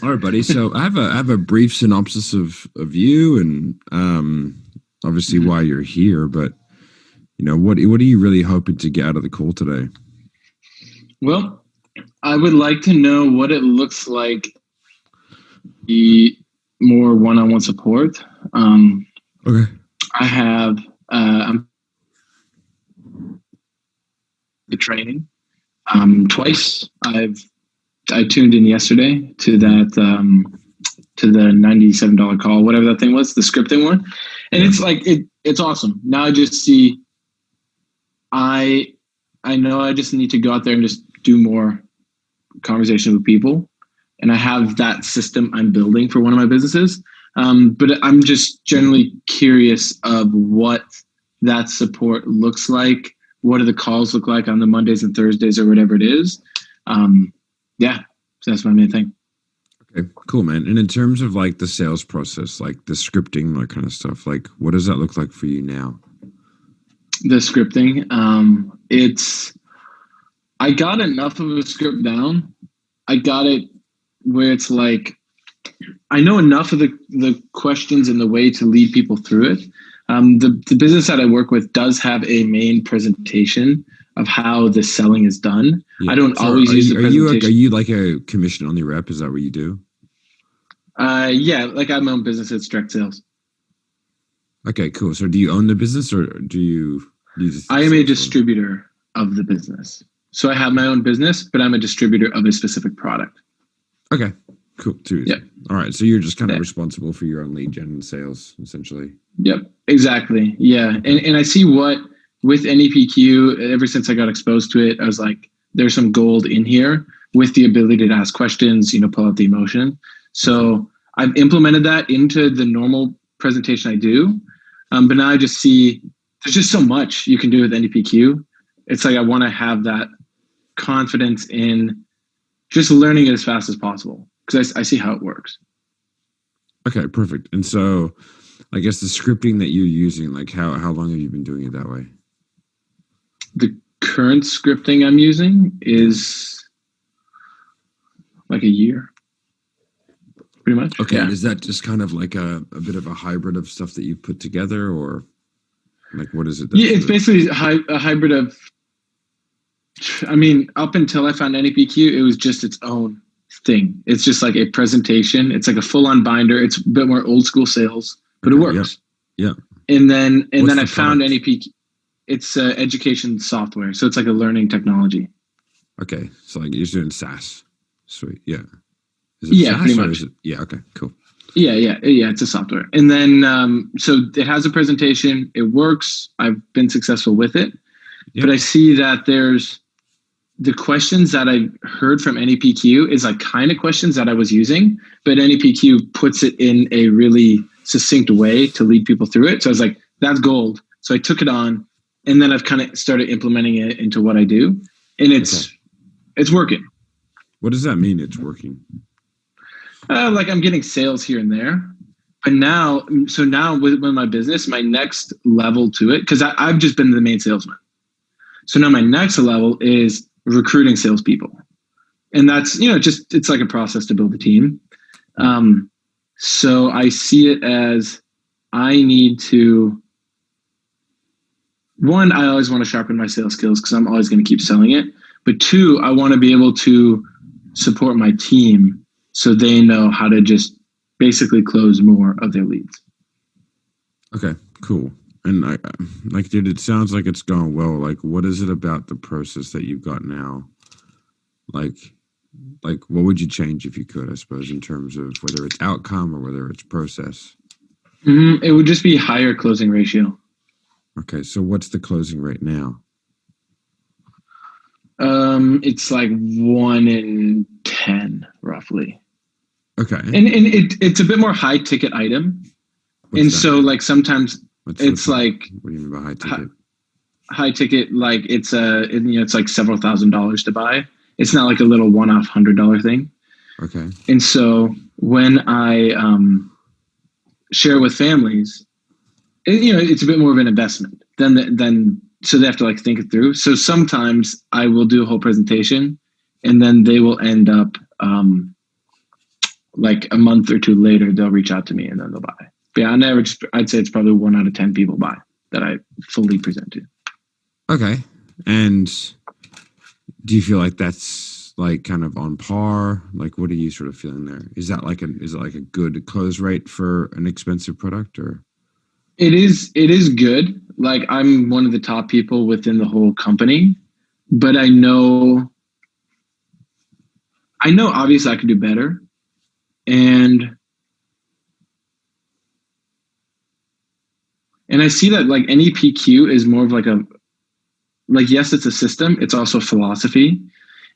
All right, buddy. So I have a brief synopsis of you and obviously Mhm. why you're here, but what are you really hoping to get out of the call today? Well, I would like to know what it looks like the more one-on-one support. Um, Okay. I have I'm the training twice. I tuned in yesterday to Mhm. that to the $97 call, whatever that thing was, the scripting one, and Yeah. it's like it's awesome. Now I just see I I know I just need to go out there and just do more conversation with people, and I have that system I'm building for one of my businesses. But I'm just generally curious of what that support looks like. What do the calls look like on the Mondays and Thursdays or whatever it is? Um, yeah, so that's my main thing. Okay. Cool, man. And in terms of like the sales process, like the scripting, that kind of stuff, like what does that look like for you now? The scripting, it's I got enough of a script down. I got it where it's like I know enough of the questions and the way to lead people through it. The business that I work with does have a main presentation of how the selling is done. I Yeah. don't So always are use the you are you are presentation. you like a commission only rep? Is that what you do? Yeah, like I have my own business. It's direct sales. Okay, cool. So do you own the business or do you just I am a sales for? distributor of the business. So I have my own business, but I'm a distributor of a specific product. Okay, cool. Too Yep. easy. All right. So you're just kind of Yeah. responsible for your own lead gen and sales, essentially. Yep. Exactly. Yeah. Okay. And I see what with NEPQ, ever since I got exposed to it, I was like, there's some gold in here with the ability to ask questions, pull out the emotion. Okay. So I've implemented that into the normal presentation I do. But now I just see there's just so much you can do with NEPQ. It's like I want to have that confidence in just learning it as fast as possible because I see how it works. Okay. Perfect. And so, I guess the scripting that you're using, like how long have you been doing it that way? The current scripting I'm using Yeah. is like a year, pretty much. Okay. And Yeah. is that just kind of like a bit of a hybrid of stuff that you've put together, or like what is it Yeah, that it's you're? basically a hybrid of, I mean, up until I found NEPQ, it was just its own thing. It's just like a presentation. It's like a full on binder. It's a bit more old school sales, but it Okay. Yeah. works. Yeah. And then What's I the found product? NEPQ. It's education software. So it's like a learning technology. Okay. So like you're doing SaaS. Sweet. Yeah. Is it Yeah, pretty SaaS or is much. it? Yeah. Okay. Cool. Yeah. It's a software. And then, so it has a presentation. It works. I've been successful with it, Yeah. but I see that there's the questions that I heard from NEPQ is like kind of questions that I was using, but NEPQ puts it in a really succinct way to lead people through it. So I was like, that's gold. So I took it on, and then I've kind of started implementing it into what I do, and Okay. it's working. What does that mean? It's working. Like I'm getting sales here and there, but now with my business, my next level to it, because I've just been the main salesman. So now my next level is recruiting salespeople, and that's just it's like a process to build a team. Yeah. Um, so I see it as I need to one. I always want to sharpen my sales skills because I'm always going to keep selling it. But two, I want to be able to support my team so they know how to just basically close more of their leads. Okay. Cool. And like, dude, it sounds like it's gone well. Like, what is it about the process that you've got now? Like, what would you change if you could? I suppose in terms of whether it's outcome or whether it's process. It would just be higher closing ratio. Okay. So what's the closing rate now? It's like 1 in 10 roughly. Okay. And it's a bit more high ticket item. What's And that? so like sometimes What's it's like what do you mean by high ticket? high ticket, like it's like several $1,000s to buy. It's not like a little one-off $100 thing. Okay. And so when I share with families, it's a bit more of an investment than so they have to like think it through. So sometimes I will do a whole presentation, and then they will end up like a month or two later, they'll reach out to me and then they'll buy. But yeah, on average, I'd say it's probably 1 out of 10 people buy that I fully present to. Okay. And do you feel like that's like kind of on par? Like, what are you sort of feeling there? Is it like a good close rate for an expensive product, or? It is good. Like, I'm one of the top people within the whole company, but I know obviously I could do better. And I see that like NEPQ is more of like yes, it's a system, it's also philosophy.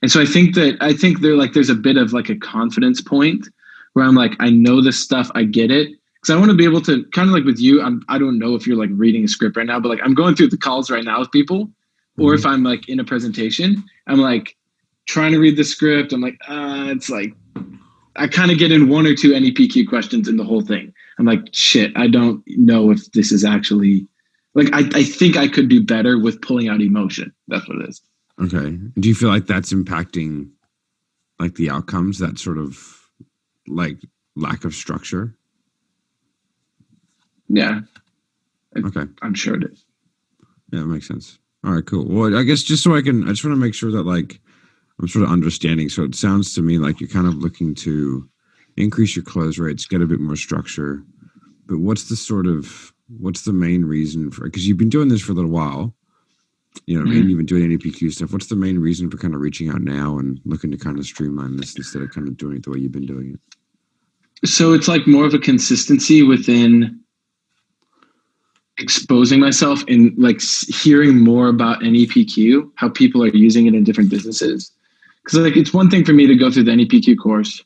And so I think there's a bit of like a confidence point where I'm like, I know this stuff, I get it. Because I want to be able to kind of like with you, I don't know if you're like reading a script right now, but like I'm going through the calls right now with people, or if I'm like in a presentation, I'm like trying to read the script. I'm like, it's like, I kind of get in 1 or 2 NEPQ questions in the whole thing. I'm like, shit, I don't know if this is actually like, I think I could do better with pulling out emotion. That's what it is. Okay. Do you feel like that's impacting like the outcomes, that sort of like lack of structure? Yeah. Okay. I'm sure it is. Yeah, that makes sense. All right, cool. Well, I guess just so I just want to make sure that like I'm sort of understanding. So it sounds to me like you're kind of looking to increase your close rates, get a bit more structure. But what's the main reason for, because you've been doing this for a little while, you know, and you've been doing NEPQ stuff. What's the main reason for kind of reaching out now and looking to kind of streamline this instead of kind of doing it the way you've been doing it? So it's like more of a consistency within exposing myself and like hearing more about NEPQ, how people are using it in different businesses. Because like it's one thing for me to go through the NEPQ course,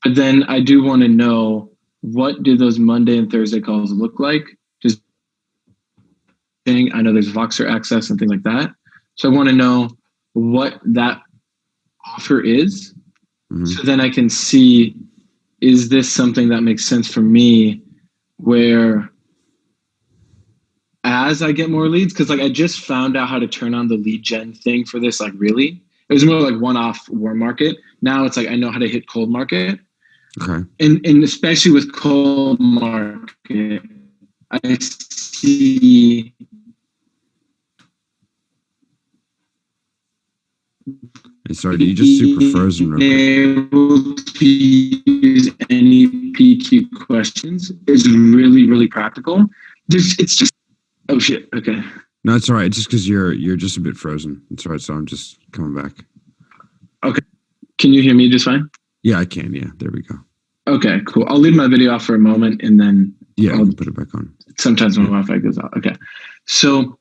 but then I do want to know, what do those Monday and Thursday calls look like? Just I know there's Voxer access and things like that. So I want to know what that offer is. Mm-hmm. So then I can see, is this something that makes sense for me, where as I get more leads, because like I just found out how to turn on the lead gen thing for this, like really. It was more like one-off warm market. Now it's like I know how to hit cold market. Okay. And especially with cold market, I see sorry, you just super frozen real quick. Able to use any PQ questions is really, really practical. It's just, oh shit, okay. No, it's all right. It's just because you're just a bit frozen. It's all right. So I'm just coming back. Okay. Can you hear me just fine? Yeah, I can. Yeah, there we go. Okay, cool. I'll leave my video off for a moment and then I'll put it back on. Sometimes my Wi-Fi goes out. Okay. So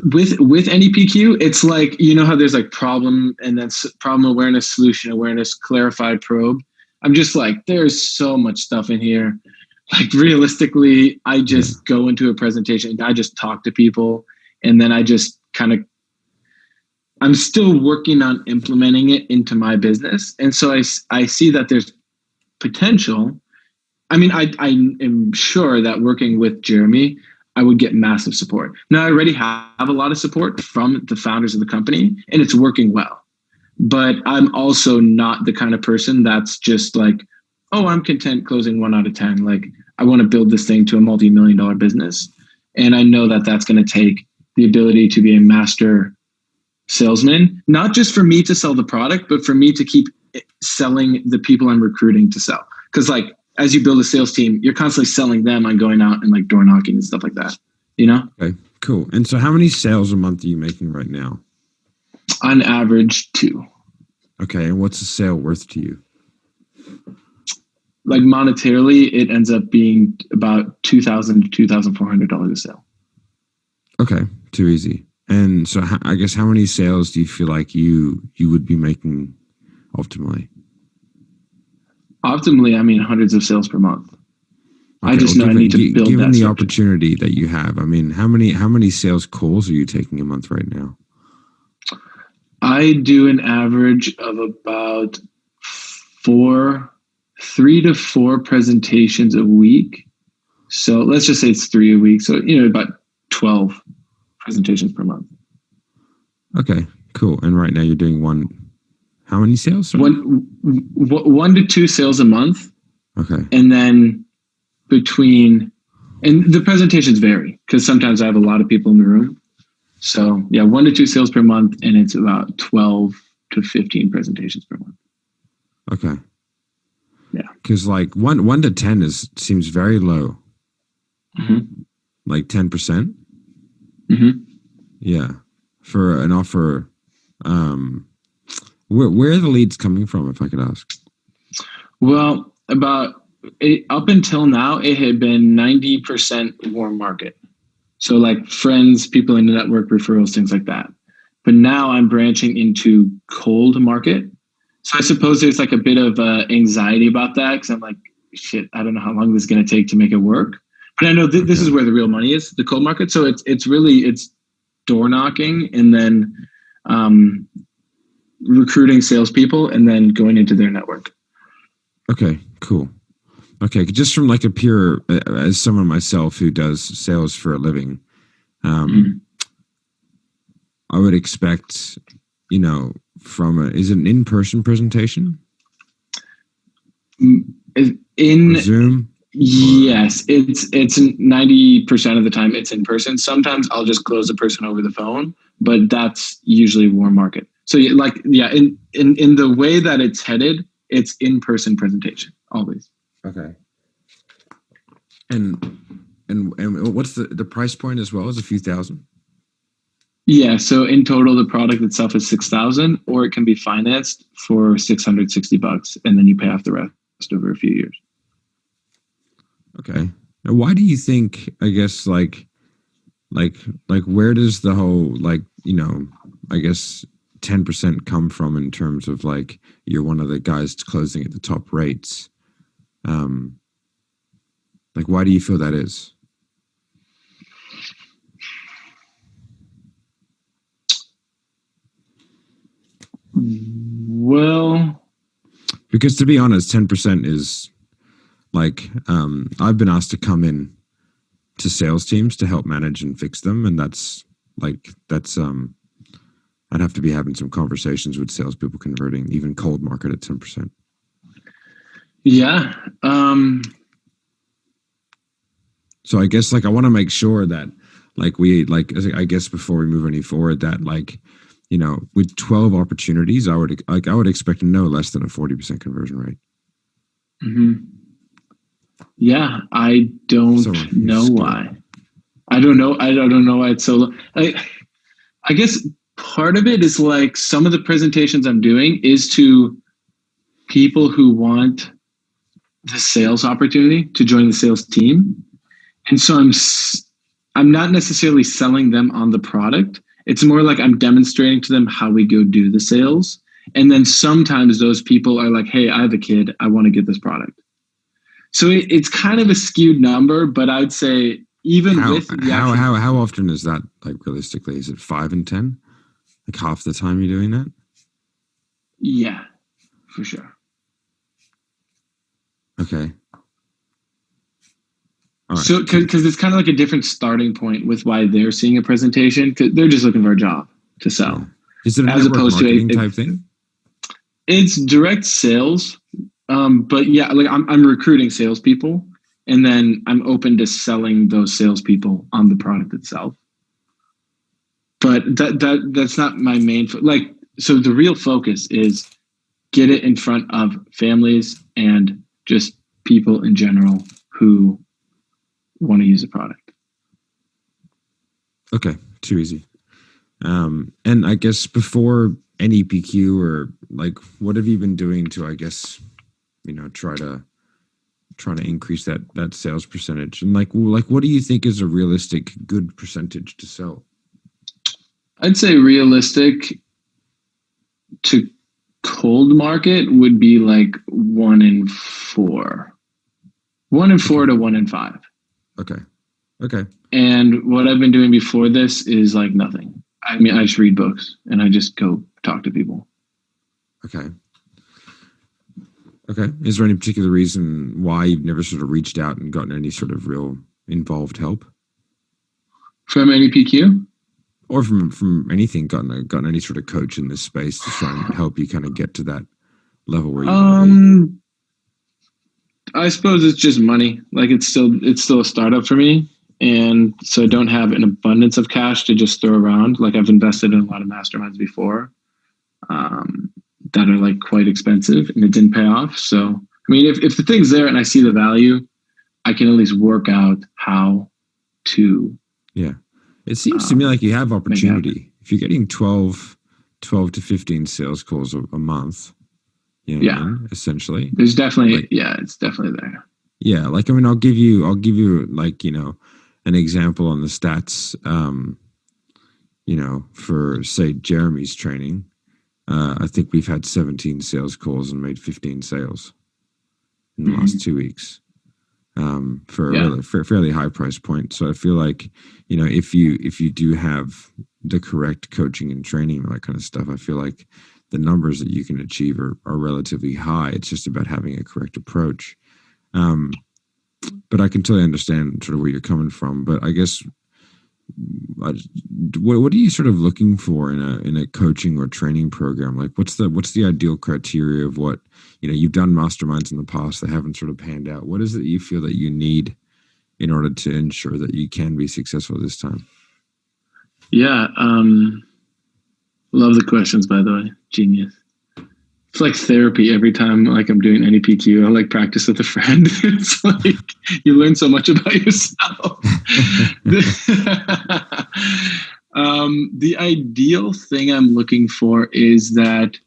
with NEPQ, it's like, you know how there's like problem and then problem awareness, solution awareness, clarified, probe. I'm just like, there's so much stuff in here. Like realistically, I just go into a presentation and I just talk to people, and then I just kind of, I'm still working on implementing it into my business. And so I see that there's potential. I mean, I am sure that working with Jeremy, I would get massive support. Now, I already have a lot of support from the founders of the company, and it's working well. But I'm also not the kind of person that's just like, oh, I'm content closing 1 out of 10. Like, I want to build this thing to a multi-million-dollar business. And I know that that's going to take the ability to be a master salesman, not just for me to sell the product, but for me to keep selling the people I'm recruiting to sell. Because like, as you build a sales team, you're constantly selling them on going out and like door knocking and stuff like that, you know? Okay, cool. And so how many sales a month are you making right now? On average, 2. Okay, and what's a sale worth to you? Like monetarily, it ends up being about $2,000 to $2,400 a sale. Okay, too easy. And so I guess how many sales do you feel like you would be making ultimately? Optimally, I mean hundreds of sales per month. Okay, I just know I need to build given that the structure. opportunity that you have. I mean, how many sales calls are you taking a month right now? I do an average of about 3 to 4 presentations a week. So let's just say it's 3 a week. So, you know, about 12 presentations per month. Okay, cool. And right now you're doing one How many sales? Sorry? One to two sales a month, Okay. and then and the presentations vary because sometimes I have a lot of people in the room. So yeah, 1 to 2 sales per month, and it's about 12 to 15 presentations per month. Okay. Yeah. Because like one to 10 seems very low. Mm-hmm. Like 10%. Mm-hmm. Yeah. For an offer. Where are the leads coming from, if I could ask? Well, up until now, it had been 90% warm market. So like friends, people in the network, referrals, things like that. But now I'm branching into cold market. So I suppose there's like a bit of anxiety about that because I'm like, shit, I don't know how long this is going to take to make it work. But I know this is where the real money is, the cold market. So it's door knocking and then recruiting salespeople and then going into their network. Okay, cool. Okay, just from like a pure, as someone myself who does sales for a living, I would expect, is it an in-person presentation? In or Zoom? Yes, it's 90% of the time it's in person. Sometimes I'll just close the person over the phone, but that's usually warm market. So in the way that it's headed, it's in-person presentation always. Okay. And what's the price point as well? Is a few thousand? Yeah, so in total the product itself is 6,000, or it can be financed for $660 and then you pay off the rest over a few years. Okay. Now, why do you think, I guess, like where does the whole, I guess 10% come from in terms of like, you're one of the guys closing at the top rates? Like, why do you feel that is? Well, because to be honest, 10% is like, I've been asked to come in to sales teams to help manage and fix them. And that's I'd have to be having some conversations with salespeople converting even cold market at 10%. Yeah. So I guess like I want to make sure that I guess before we move any forward that with 12 opportunities, I would expect no less than a 40% conversion rate. Mm-hmm. Yeah, I don't know why. I don't know why it's so low. I guess part of it is like some of the presentations I'm doing is to people who want the sales opportunity to join the sales team. And so I'm not necessarily selling them on the product. It's more like I'm demonstrating to them how we go do the sales. And then sometimes those people are like, hey, I have a kid. I want to get this product. So it's kind of a skewed number, but I'd say how often is that, like, realistically? Is it 5 and 10? Like half the time you're doing that? Yeah, for sure. Okay. All right. So because it's kind of like a different starting point with why they're seeing a presentation, because they're just looking for a job to sell. Yeah. Is it a as network marketing type thing? It's direct sales. But yeah, like I'm recruiting salespeople, and then I'm open to selling those salespeople on the product itself. But that's not my main so the real focus is get it in front of families and just people in general who want to use the product. Okay, too easy. And I guess before any PQ, or like, what have you been doing to, I guess, try to increase that sales percentage? And like what do you think is a realistic good percentage to sell? I'd say realistic to cold market would be like 1 in 4. 1 in 4 to 1 in 5. Okay. And what I've been doing before this is like nothing. I mean, I just read books and I just go talk to people. Okay. Is there any particular reason why you've never sort of reached out and gotten any sort of real involved help? From any PQ? or from anything, gotten any sort of coach in this space to try and help you kind of get to that level where you want to be? I suppose it's just money. Like it's still a startup for me. And so I don't have an abundance of cash to just throw around. Like I've invested in a lot of masterminds before that are like quite expensive and it didn't pay off. So, I mean, if the thing's there and I see the value, I can at least work out how to. Yeah. It seems to me like you have opportunity. If you're getting 12 to 15 sales calls a month, you know what I mean? Essentially. There's definitely, it's definitely there. Yeah. Like, I mean, I'll give you like, you know, an example on the stats, you know, for say Jeremy's training. I think we've had 17 sales calls and made 15 sales in the last 2 weeks. For a fairly high price point. So I feel like, you know, if you do have the correct coaching and training and that kind of stuff, I feel like the numbers that you can achieve are relatively high. It's just about having a correct approach. But I can totally understand sort of where you're coming from. But I guess, what are you sort of looking for in a coaching or training program? Like, what's the ideal criteria of what, you know, you've done masterminds in the past that haven't sort of panned out. What is it you feel that you need in order to ensure that you can be successful this time? Yeah. Love the questions, by the way. Genius. It's like therapy every time like I'm doing any PQ. I like practice with a friend. It's like you learn so much about yourself. The ideal thing I'm looking for is that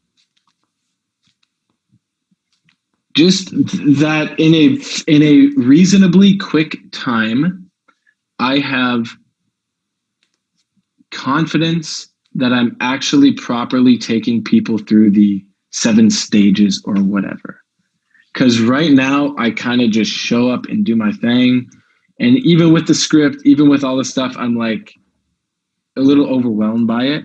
just that in a reasonably quick time, I have confidence that I'm actually properly taking people through the 7 stages or whatever. Because right now I kind of just show up and do my thing. And even with the script, even with all the stuff, I'm like a little overwhelmed by it.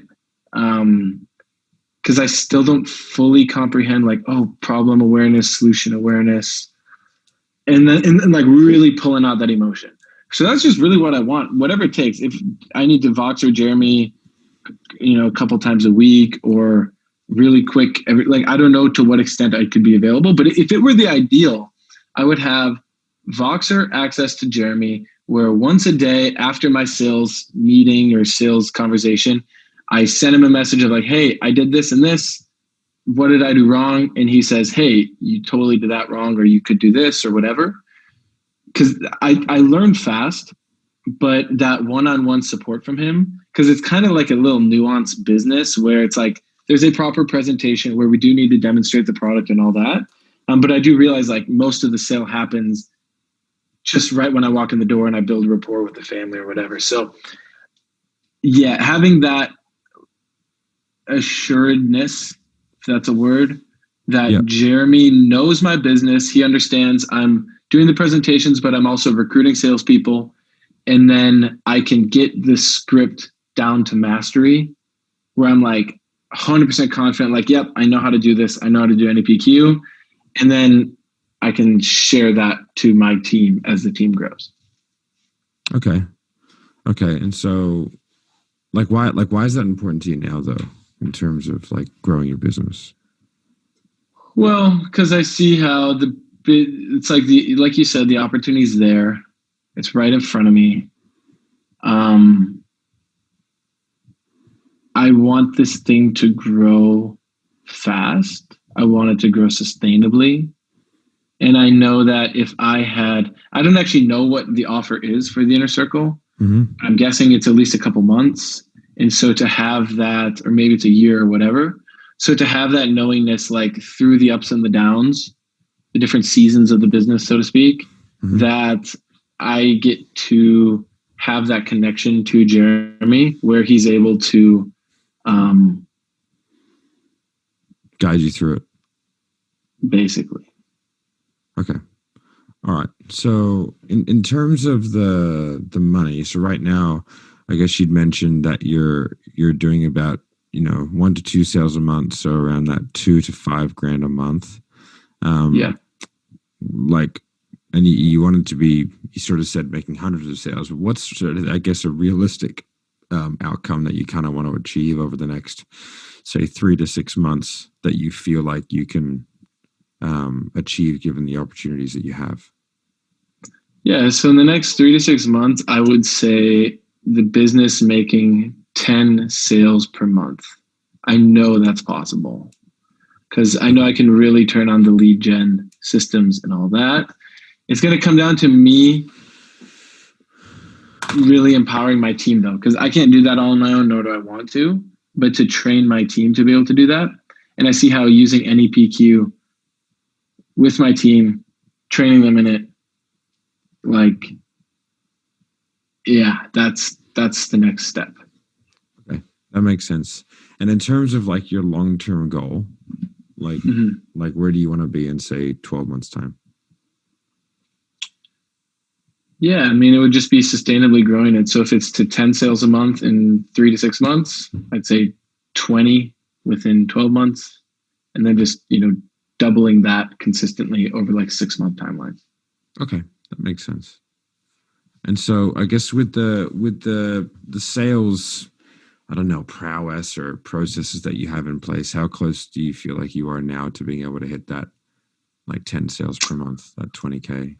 Because I still don't fully comprehend like, problem awareness, solution awareness, and then and like really pulling out that emotion. So that's just really what I want, whatever it takes. If I need to Vox or Jeremy, you know, a couple times a week or really quick, I don't know to what extent I could be available, but if it were the ideal, I would have Voxer access to Jeremy, where once a day after my sales meeting or sales conversation, I send him a message of like, hey, I did this and this. What did I do wrong? And he says, hey, you totally did that wrong, or you could do this or whatever. Because I learned fast, but that one-on-one support from him, because it's kind of like a little nuanced business where it's like, there's a proper presentation where we do need to demonstrate the product and all that. But I do realize like most of the sale happens just right when I walk in the door and I build rapport with the family or whatever. So yeah, having that assuredness, if that's a word, that Jeremy knows my business. He understands I'm doing the presentations, but I'm also recruiting salespeople. And then I can get the script down to mastery where I'm like, 100% confident, like, yep, I know how to do this. I know how to do any PQ. And then I can share that to my team as the team grows. Okay. And so why is that important to you now though, in terms of like growing your business? Well, because I see how it's like like you said, the opportunity's there. It's right in front of me. I want this thing to grow fast. I want it to grow sustainably. And I know that if I don't actually know what the offer is for the Inner Circle. Mm-hmm. I'm guessing it's at least a couple months. And so to have that, or maybe it's a year or whatever. So to have that knowingness, like through the ups and the downs, the different seasons of the business, so to speak, that I get to have that connection to Jeremy where he's able to guide you through it. Basically. Okay. All right. So in terms of the money, so right now, I guess you'd mentioned that you're doing about, 1 to 2 sales a month. So around that $2,000 to $5,000 a month. And you wanted to be, you sort of said making hundreds of sales. What's sort of, I guess, a realistic outcome that you kind of want to achieve over the next, say, 3 to 6 months that you feel like you can achieve given the opportunities that you have? Yeah. So in the next 3 to 6 months, I would say the business making 10 sales per month. I know that's possible because I know I can really turn on the lead gen systems and all that. It's going to come down to me really empowering my team though, because I can't do that all on my own, nor do I want to, but to train my team to be able to do that. And I see how using NEPQ with my team, training them in it, like, yeah, that's the next step. Okay, that makes sense. And in terms of like your long-term goal, like like where do you want to be in, say, 12 months time? Yeah, I mean, it would just be sustainably growing it. So if it's to 10 sales a month in 3 to 6 months, I'd say 20 within 12 months, and then just, doubling that consistently over like 6-month timelines. Okay, that makes sense. And so I guess with the sales, I don't know, prowess or processes that you have in place, how close do you feel like you are now to being able to hit that like 10 sales per month, that 20K?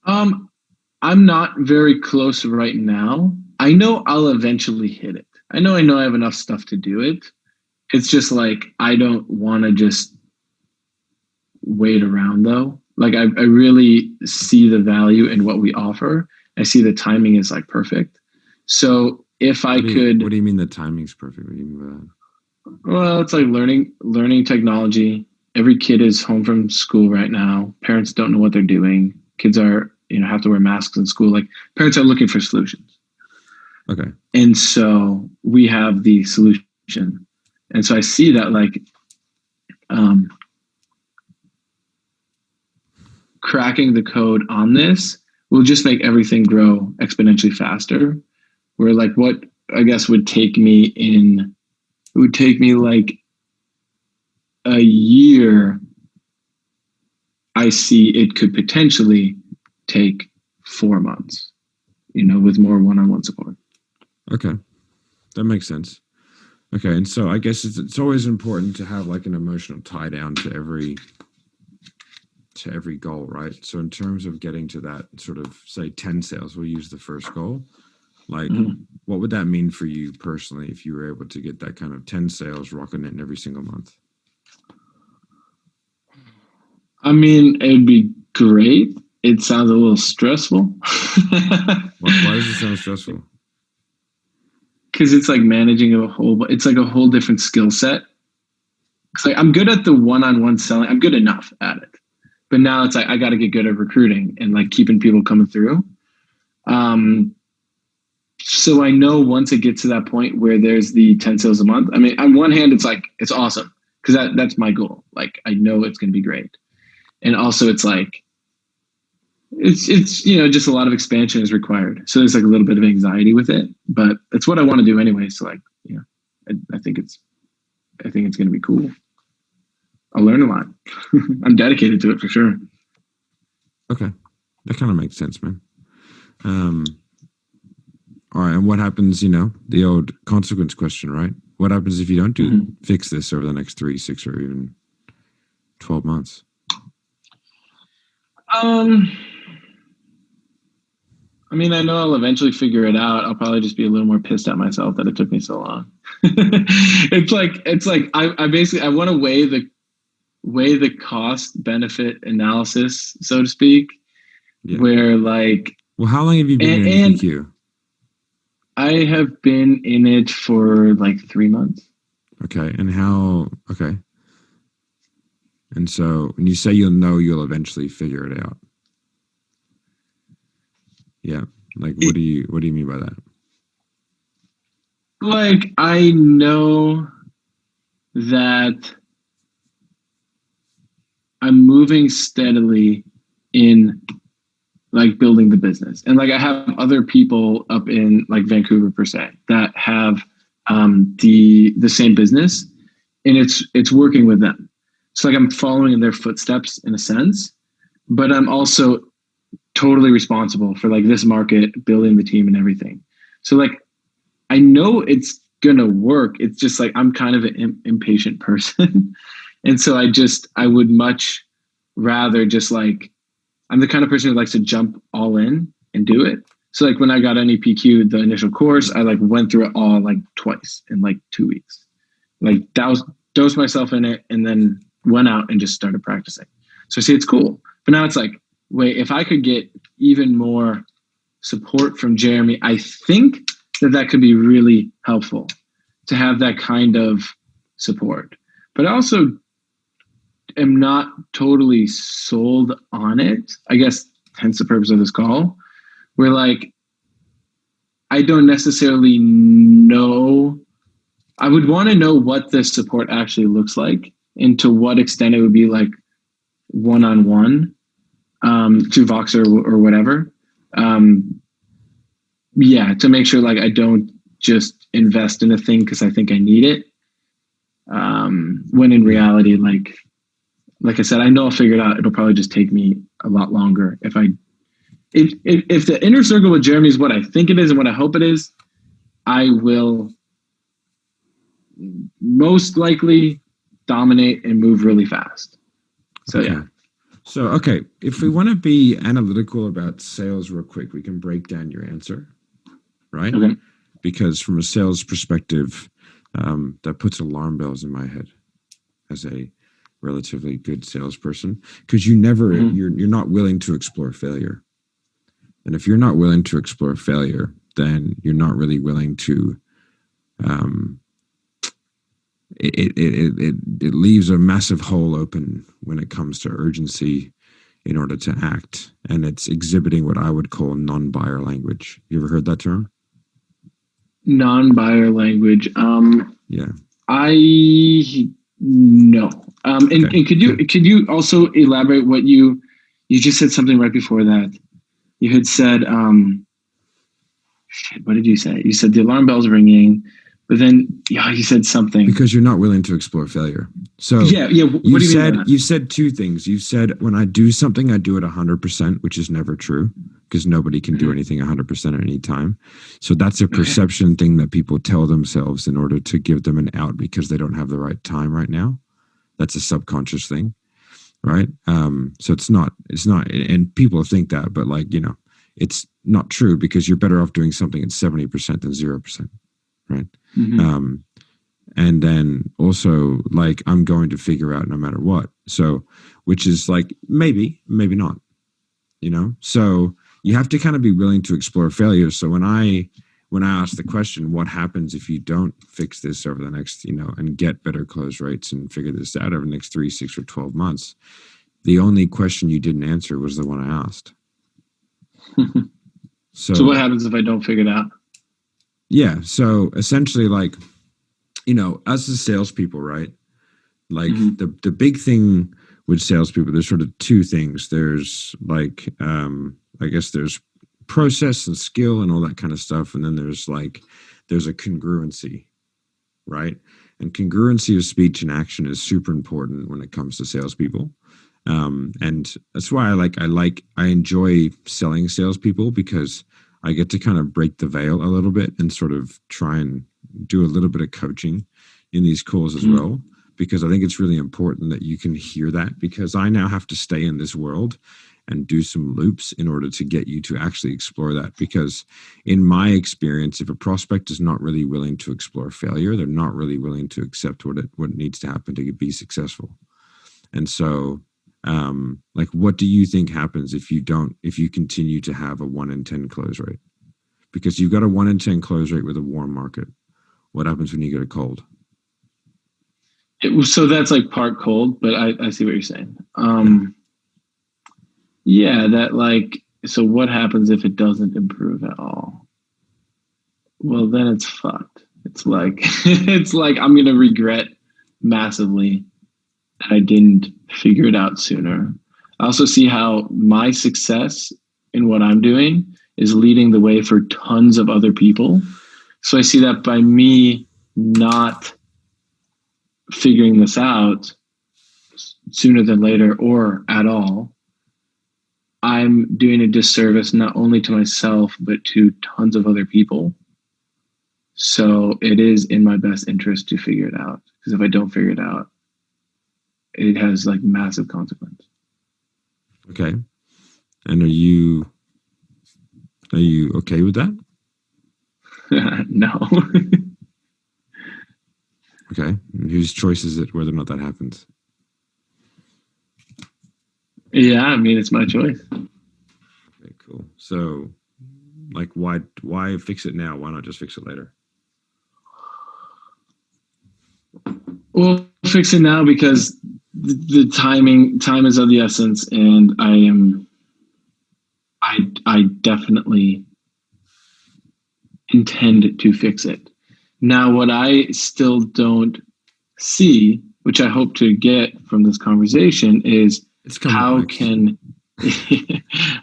I'm not very close right now. I know I'll eventually hit it. I know I have enough stuff to do it. It's just like I don't want to just wait around though. Like I really see the value in what we offer. I see the timing is like perfect. So if I could, what do you mean the timing's perfect? What do you mean by that? well, it's like learning technology. Every kid is home from school right now. Parents don't know what they're doing. Kids are, have to wear masks in school. Like parents are looking for solutions. Okay. And so we have the solution. And so I see that like cracking the code on this will just make everything grow exponentially faster. Where like what I guess would take me like a year, I see it could potentially take 4 months, with more one-on-one support. Okay. That makes sense. Okay. And so I guess it's always important to have like an emotional tie down to every goal, right? So in terms of getting to that sort of, say, 10 sales, we'll use the first goal. Like, what would that mean for you personally if you were able to get that kind of 10 sales rocking it in every single month? I mean, it would be great. It sounds a little stressful. Why does it sound stressful? Because it's like managing it's like a whole different skill set. It's like I'm good at the one-on-one selling. I'm good enough at it. But now it's like I got to get good at recruiting and like keeping people coming through. So I know once it gets to that point where there's the 10 sales a month, I mean, on one hand, it's like, it's awesome because that's my goal. Like, I know it's going to be great. And also it's like, it's just a lot of expansion is required. So there's like a little bit of anxiety with it, but it's what I want to do anyway. So like, I think it's going to be cool. I'll learn a lot. I'm dedicated to it for sure. Okay. That kind of makes sense, man. All right. And what happens, the old consequence question, right? What happens if you don't fix this over the next 3, 6, or even 12 months? I mean, I know I'll eventually figure it out. I'll probably just be a little more pissed at myself that it took me so long. It's like I basically, I want to weigh the cost benefit analysis, so to speak, where like, well, how long have you been in NPQ? I have been in it for like 3 months. Okay. Okay. And so when you say you'll eventually figure it out. Yeah. Like, what do you mean by that? Like, I know that I'm moving steadily in like building the business. And like, I have other people up in like Vancouver per se that have the same business, and it's working with them. So like I'm following in their footsteps in a sense, but I'm also totally responsible for like this market, building the team and everything. So like I know it's gonna work. It's just like I'm kind of an impatient person, and so I would much rather just like I'm the kind of person who likes to jump all in and do it. So like when I got NEPQ, the initial course, I like went through it all like twice in like 2 weeks. Like dosed myself in it and then went out and just started practicing. So I see it's cool. But now it's like, wait, if I could get even more support from Jeremy, I think that could be really helpful to have that kind of support. But I also am not totally sold on it. I guess hence the purpose of this call. Where like I don't necessarily know. I would want to know what the support actually looks like and to what extent it would be like one-on-one through Voxer or whatever. Yeah, to make sure like I don't just invest in a thing because I think I need it. When in reality, like I said, I know I'll figure it out. It'll probably just take me a lot longer if the inner circle with Jeremy is what I think it is and what I hope it is, I will most likely dominate and move really fast. So okay. yeah. So okay, if we want to be analytical about sales real quick, we can break down your answer, right? Okay. Because from a sales perspective, that puts alarm bells in my head as a relatively good salesperson, because you're not willing to explore failure. And if you're not willing to explore failure, then you're not really willing to. It leaves a massive hole open when it comes to urgency in order to act, and it's exhibiting what I would call non-buyer language. You ever heard that term? Non-buyer language. Yeah. No. And could you also elaborate what you just said something right before that? You had said, what did you say? You said the alarm bell's ringing, but then you said something. Because you're not willing to explore failure. So yeah. What do you mean by that? You said two things. You said when I do something, I do it 100%, which is never true because nobody can do anything 100% at any time. So that's a perception thing that people tell themselves in order to give them an out because they don't have the right time right now. That's a subconscious thing. Right. So it's not, and people think that, but it's not true because you're better off doing something at 70% than 0%. Right. Mm-hmm. And then also I'm going to figure out no matter what. So, which is maybe not, so you have to kind of be willing to explore failure. So when I ask the question, what happens if you don't fix this over the next, and get better close rates and figure this out over the next 3, 6, or 12 months, the only question you didn't answer was the one I asked. So what happens if I don't figure it out? Yeah. So essentially, as the salespeople, right? The big thing with salespeople, there's sort of two things. There's I guess there's process and skill and all that kind of stuff. And then there's a congruency, right? And congruency of speech and action is super important when it comes to salespeople. And that's why I enjoy selling salespeople because I get to kind of break the veil a little bit and sort of try and do a little bit of coaching in these calls as well, because I think it's really important that you can hear that, because I now have to stay in this world and do some loops in order to get you to actually explore that. Because in my experience, if a prospect is not really willing to explore failure, they're not really willing to accept what needs to happen to be successful. And so what do you think happens if you continue to have a 1 in 10 close rate? Because you've got a 1 in 10 close rate with a warm market. What happens when you get a cold? So that's part cold, but I see what you're saying. So what happens if it doesn't improve at all? Well, then it's fucked. It's I'm going to regret massively that I didn't figure it out sooner. I also see how my success in what I'm doing is leading the way for tons of other people. So I see that by me not figuring this out sooner than later or at all, I'm doing a disservice not only to myself, but to tons of other people. So it is in my best interest to figure it out. Because if I don't figure it out, it has like massive consequence. Okay. And are you okay with that? No. Okay. And whose choice is it whether or not that happens? Yeah, I mean it's my choice. Okay, cool. So, like, why fix it now? Why not just fix it later? We'll fix it now because the time is of the essence, and I definitely intend to fix it. Now, what I still don't see, which I hope to get from this conversation, is It's coming up how next. can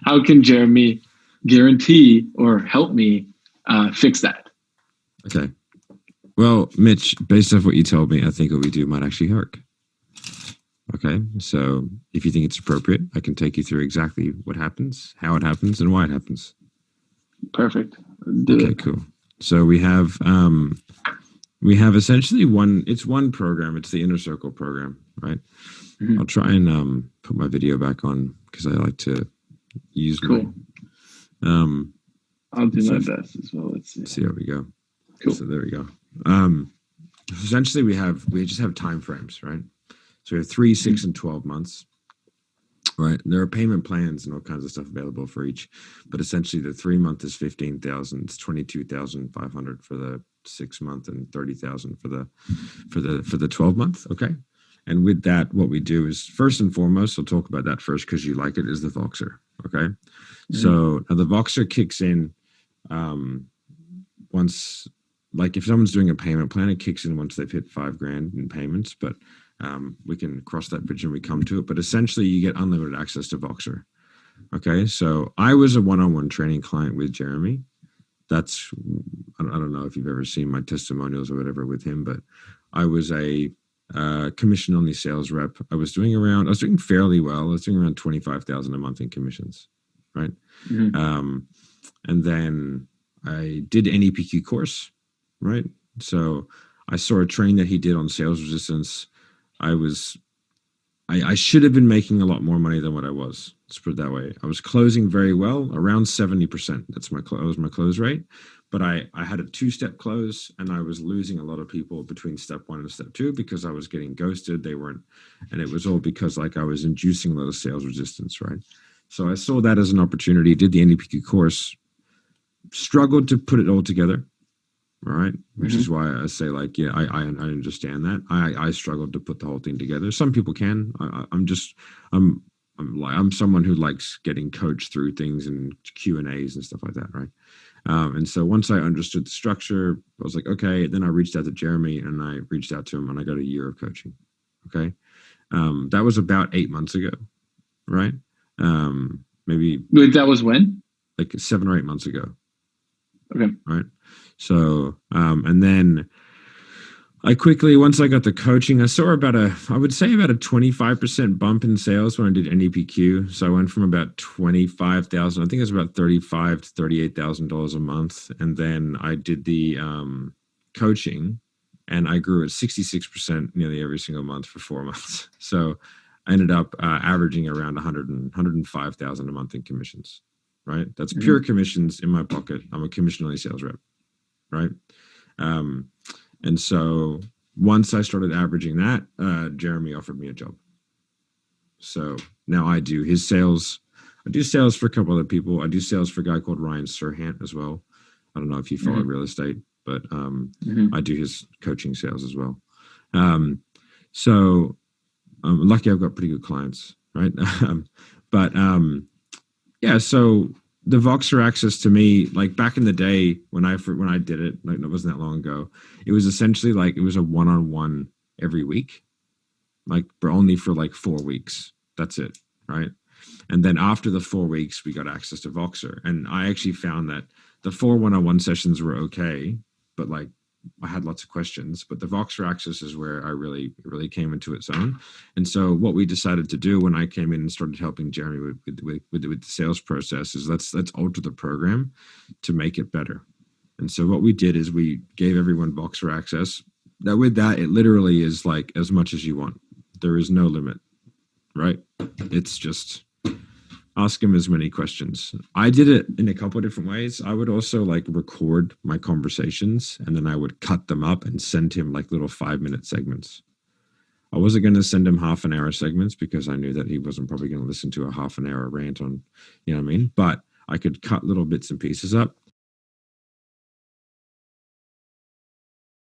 how can Jeremy guarantee or help me fix that? Okay. Well, Mitch, based off what you told me, I think what we do might actually work. Okay. So if you think it's appropriate, I can take you through exactly what happens, how it happens, and why it happens. Perfect. Do Okay, it. cool. So we have essentially one program. It's the Inner Circle program, right? Mhm. I'll try and put my video back on because I like to use Cool. um I'll do so my best as well. Let's see. see how we go. Cool. So there we go. Essentially we just have time frames, right? So we have 3, 6, and 12 months. Right. There are payment plans and all kinds of stuff available for each, but essentially the 3 month is 15,000. It's 22,500 for the 6 month and 30,000 for the 12 month. Okay. And with that, what we do is first and foremost, I'll talk about that first because you like it, is the Voxer. Okay. So now the Voxer kicks in once, like if someone's doing a payment plan, it kicks in once they've hit $5,000 in payments, but we can cross that bridge when we come to it. But essentially, you get unlimited access to Voxer. Okay, so I was a one-on-one training client with Jeremy. That's I don't know if you've ever seen my testimonials or whatever with him, but I was a commission-only sales rep. I was doing fairly well. I was doing around 25,000 a month in commissions, right? Mhm. And then I did an NEPQ course, right? So I saw a training that he did on sales resistance. I should have been making a lot more money than what I was. Let's put it that way. I was closing very well, around 70%. That was my close rate. But I had a 2-step close, and I was losing a lot of people between step 1 and step 2 because I was getting ghosted. They weren't, and it was all because like I was inducing a lot of sales resistance, right? So I saw that as an opportunity. Did the NEPQ course, struggled to put it all together. All right. Which is why I say, like, yeah, I understand that. I struggled to put the whole thing together. Some people can. I'm someone who likes getting coached through things and Q&As and stuff like that. Right. And so once I understood the structure, I was like, okay. Then I reached out to Jeremy and I reached out to him and I got a year of coaching. Okay. That was about 8 months ago. Right. Maybe Wait, that was when? like 7 or 8 months ago. Okay. Right. So, and then I quickly, once I got the coaching, I saw I would say about a 25% bump in sales when I did NEPQ. So I went from about 25,000, I think it was about 35 to $38,000 a month. And then I did the coaching and I grew at 66% nearly every single month for 4 months. So I ended up averaging around 105,000 a month in commissions, right? That's pure commissions in my pocket. I'm a commission only sales rep. Right. And so once I started averaging that, Jeremy offered me a job. So now I do his sales. I do sales for a couple other people. I do sales for a guy called Ryan Serhant as well. I don't know if you follow real estate, but I do his coaching sales as well. So I'm lucky I've got pretty good clients, right? But yeah, so the Voxer access to me, like back in the day when I did it, like it wasn't that long ago, it was essentially like it was a one-on-one every week, like but only for like 4 weeks. That's it, right? And then after the 4 weeks, we got access to Voxer, and I actually found that the 4 one-on-one sessions were okay, but like I had lots of questions. But the Voxer access is where I really came into its own. And so what we decided to do when I came in and started helping Jeremy with the sales process is let's alter the program to make it better. And so what we did is we gave everyone Boxer access. Now with that, it literally is like as much as you want. There is no limit, right? It's just ask him as many questions. I did it in a couple of different ways. I would also like record my conversations and then I would cut them up and send him like little 5-minute segments. I wasn't going to send him half an hour segments because I knew that he wasn't probably going to listen to a half an hour rant on, you know what I mean? But I could cut little bits and pieces up.